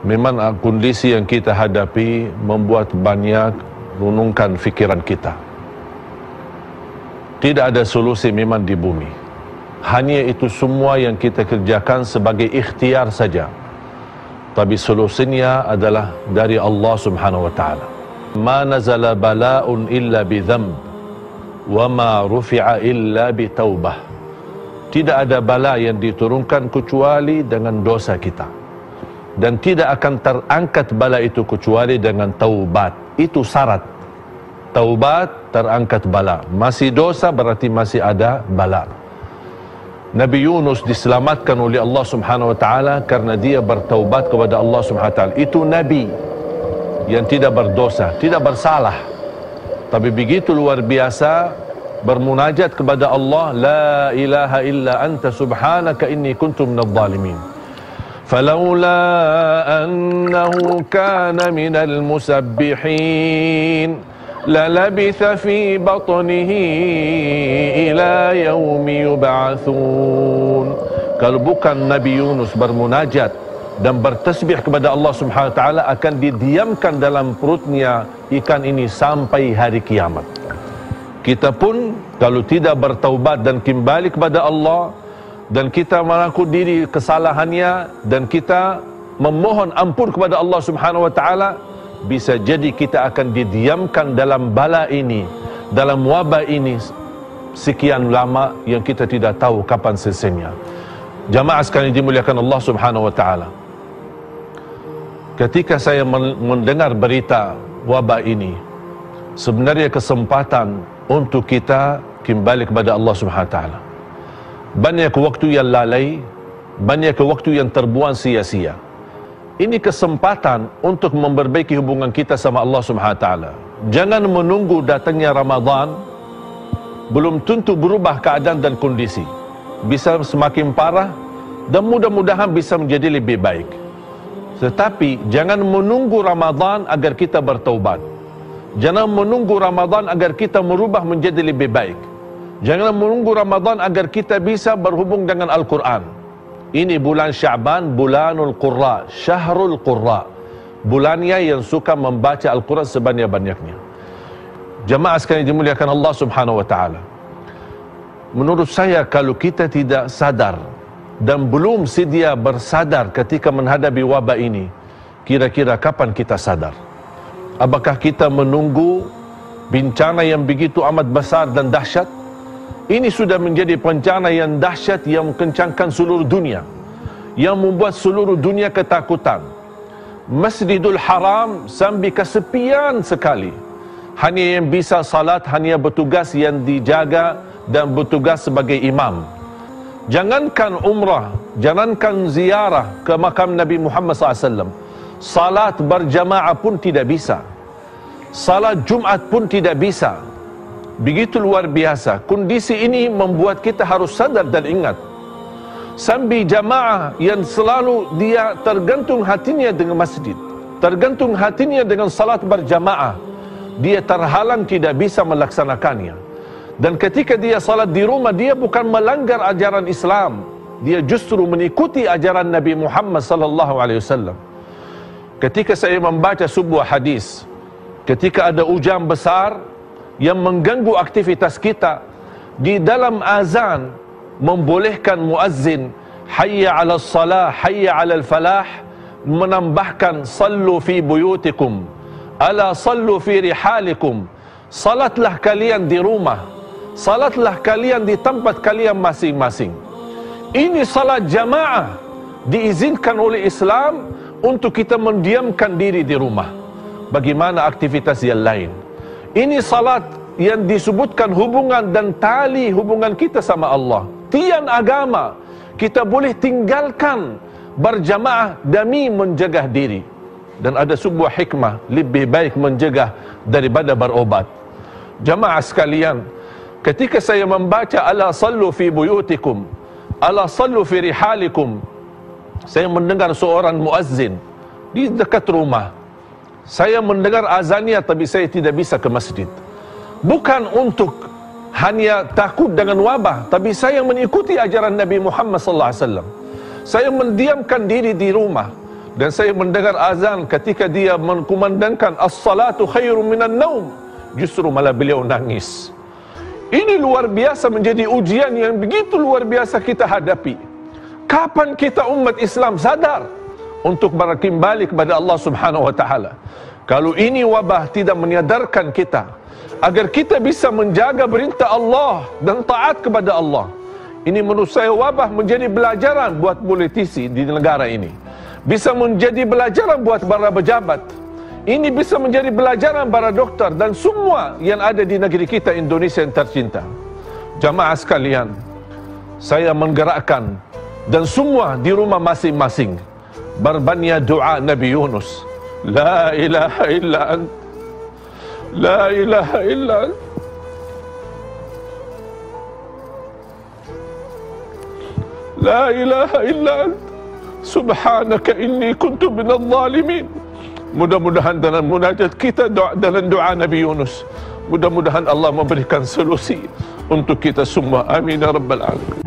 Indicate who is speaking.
Speaker 1: Memang kondisi yang kita hadapi membuat banyak renungkan fikiran kita. Tidak ada solusi memang di bumi. Hanya itu semua yang kita kerjakan sebagai ikhtiar saja. Tapi solusinya adalah dari Allah Subhanahu wa taala. Ma nazala bala'un illa bi dhanb wa ma rufi'a illa bi taubah. Tidak ada bala yang diturunkan kecuali dengan dosa kita. Dan tidak akan terangkat bala itu kecuali dengan taubat. Itu syarat. Taubat, terangkat bala. Masih dosa berarti masih ada bala. Nabi Yunus diselamatkan oleh Allah Subhanahu wa taala karena dia bertaubat kepada Allah Subhanahu wa taala. Itu nabi yang tidak berdosa, tidak bersalah. Tapi begitu luar biasa bermunajat kepada Allah, la ilaha illa anta subhanaka inni kuntu minadh dhalimin. فلولا أنه كان من المسبحين للبث في بطنه إلى يوم يبعثون. Kalau bukan Nabi Yunus bermunajat dan bertasbih kepada Allah Subhanahu wa taala, akan didiamkan dalam perutnya ikan ini sampai hari kiamat. Kita pun kalau tidak bertaubat dan kembali kepada Allah, dan kita mengaku diri kesalahannya, dan kita memohon ampun kepada Allah Subhanahu wa taala, bisa jadi kita akan didiamkan dalam bala ini, dalam wabah ini sekian lama yang kita tidak tahu kapan selesainya. Jamaah sekalian dimuliakan Allah Subhanahu wa taala, ketika saya mendengar berita wabah ini, sebenarnya kesempatan untuk kita kembali kepada Allah Subhanahu wa taala. Banyak waktu yang lalai, banyak waktu yang terbuang sia-sia. Ini kesempatan untuk memperbaiki hubungan kita sama Allah Subhanahu wa taala. Jangan menunggu datangnya Ramadan, belum tentu berubah keadaan dan kondisi. Bisa semakin parah dan mudah-mudahan bisa menjadi lebih baik. Tetapi jangan menunggu Ramadan agar kita bertaubat. Jangan menunggu Ramadan agar kita merubah menjadi lebih baik. Jangan menunggu Ramadan agar kita bisa berhubung dengan Al-Quran. Ini bulan Sya'ban, bulanul Qurra, Syahrul Qurra. Bulannya yang suka membaca Al-Quran sebanyak-banyaknya. Jamaah sekalian dimuliakan Allah Subhanahu wa taala. Menurut saya, kalau kita tidak sadar dan belum sedia bersadar ketika menghadapi wabah ini, kira-kira kapan kita sadar? Apakah kita menunggu bencana yang begitu amat besar dan dahsyat? Ini sudah menjadi bencana yang dahsyat yang mengencangkan seluruh dunia, yang membuat seluruh dunia ketakutan. Masjidul Haram sampai kesepian sekali. Hanya yang bisa salat, hanya bertugas yang dijaga dan bertugas sebagai imam. Jangankan umrah, jangankan ziarah ke makam Nabi Muhammad SAW, salat berjamaah pun tidak bisa. Salat Jumat pun tidak bisa. Begitu luar biasa. Kondisi ini membuat kita harus sadar dan ingat. Sambil jamaah yang selalu dia tergantung hatinya dengan masjid, tergantung hatinya dengan salat berjamaah, dia terhalang tidak bisa melaksanakannya. Dan ketika dia salat di rumah, dia bukan melanggar ajaran Islam, dia justru mengikuti ajaran Nabi Muhammad sallallahu alaihi wasallam. Ketika saya membaca sebuah hadis, ketika ada hujan besar yang mengganggu aktivitas kita, di dalam azan membolehkan muazzin hayya 'alas salah, hayya 'alal falah, menambahkan sallu fi buyutikum, ala sallu fi rihalikum. Salatlah kalian di rumah, salatlah kalian di tempat kalian masing-masing. Ini salat jamaah diizinkan oleh Islam untuk kita mendiamkan diri di rumah. Bagaimana aktivitas yang lain? Ini salat yang disebutkan hubungan dan tali hubungan kita sama Allah. Tiang agama kita boleh tinggalkan berjamaah demi menjaga diri. Dan ada sebuah hikmah, lebih baik menjaga daripada berobat. Jamaah sekalian, ketika saya membaca ala sallu fi buyutikum, ala sallu fi rihalikum, saya mendengar seorang muazzin di dekat rumah. Saya mendengar azannya, tapi saya tidak bisa ke masjid. Bukan untuk hanya takut dengan wabah, tapi saya mengikuti ajaran Nabi Muhammad sallallahu alaihi wasallam. Saya mendiamkan diri di rumah. Dan saya mendengar azan ketika dia mengkumandangkan as-salatu khairum minan naum, justru malah beliau nangis. Ini luar biasa, menjadi ujian yang begitu luar biasa kita hadapi. Kapan kita umat Islam sadar untuk kembali kepada Allah Subhanahu wa taala? Kalau ini wabah tidak menyadarkan kita agar kita bisa menjaga perintah Allah dan taat kepada Allah. Ini menurut saya wabah menjadi pelajaran buat politisi di negara ini. Bisa menjadi pelajaran buat para pejabat. Ini bisa menjadi pelajaran para dokter dan semua yang ada di negeri kita Indonesia yang tercinta. Jamaah sekalian, saya menggerakkan dan semua di rumah masing-masing berbanyak doa Nabi Yunus. La ilaha illa ant, la ilaha illa ant, la ilaha illa ant, subhanaka inni kuntu minadh dhalimin. Mudah-mudahan dalam munajat kita, dalam doa Nabi Yunus, mudah-mudahan Allah memberikan solusi untuk kita semua. Amin ya rabbal alamin.